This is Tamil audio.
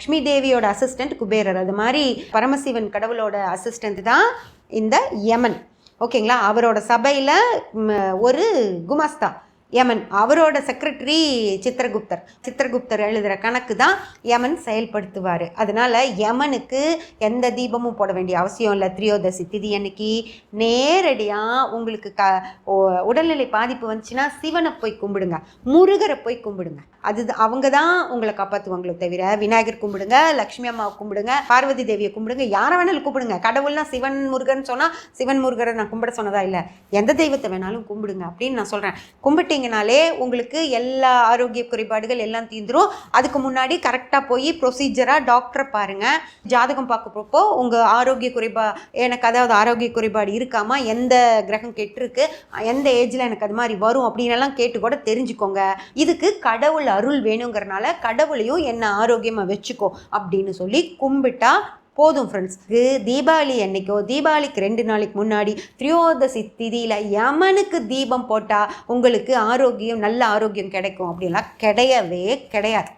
லக்ஷ்மி தேவியோட அசிஸ்டண்ட் குபேரர். அது மாதிரி பரமசிவன் கடவுளோட அசிஸ்டண்ட் தான் இந்த யமன். ஓகேங்களா? அவரோட சபையில் ஒரு குமாஸ்தா யமன், அவரோட செக்ரட்டரி சித்திரகுப்தர் எழுதுகிற கணக்கு தான் யமன் செயல்படுத்துவார். அதனால் யமனுக்கு எந்த தீபமும் போட வேண்டிய அவசியம் இல்லை. திரியோதசி திதி அன்னைக்கு நேரடியாக உங்களுக்கு உடல்நிலை பாதிப்பு வந்துச்சுன்னா சிவனை போய் கும்பிடுங்க, முருகரை போய் கும்பிடுங்க. அது அவங்க தான் உங்களை காப்பாற்றுவாங்களோ தவிர விநாயகர் கும்பிடுங்க, லக்ஷ்மி அம்மாவை கும்பிடுங்க, பார்வதி தேவியை கும்பிடுங்க, யாரை வேணாலும் கும்பிடுங்க. கடவுள்னா சிவன் முருகன் சொன்னால் சிவன் முருகரை நான் கும்பிட சொன்னதா இல்லை, எந்த தெய்வத்தை வேணாலும் கும்பிடுங்க அப்படின்னு நான் சொல்கிறேன். கும்பிட்டீங்கனாலே உங்களுக்கு எல்லா ஆரோக்கிய குறைபாடுகள் எல்லாம் தீந்துரும். அதுக்கு முன்னாடி கரெக்டாக போய் ப்ரொசீஜராக டாக்டரை பாருங்கள். ஜாதகம் பார்க்கப்போ உங்கள் ஆரோக்கிய எனக்கு அதாவது ஆரோக்கிய குறைபாடு இருக்காமா, எந்த கிரகம் கெட்டிருக்கு, எந்த ஏஜில் எனக்கு அது மாதிரி வரும் அப்படின்னெல்லாம் கேட்டு கூட தெரிஞ்சுக்கோங்க. இதுக்கு கடவுள் அருள் வேணுங்கிறனால கடவுளையும் என்ன ஆரோக்கியமாக வச்சுக்கோ அப்படின்னு சொல்லி கும்பிட்டா போதும் ஃப்ரெண்ட்ஸ். தீபாவளி அன்னைக்கோ தீபாவளிக்கு 2 நாளைக்கு முன்னாடி திரியோதசி திதியில் யமனுக்கு தீபம் போட்டால் உங்களுக்கு ஆரோக்கியம், நல்ல ஆரோக்கியம் கிடைக்கும் அப்படின்லாம் கிடையவே கிடையாது.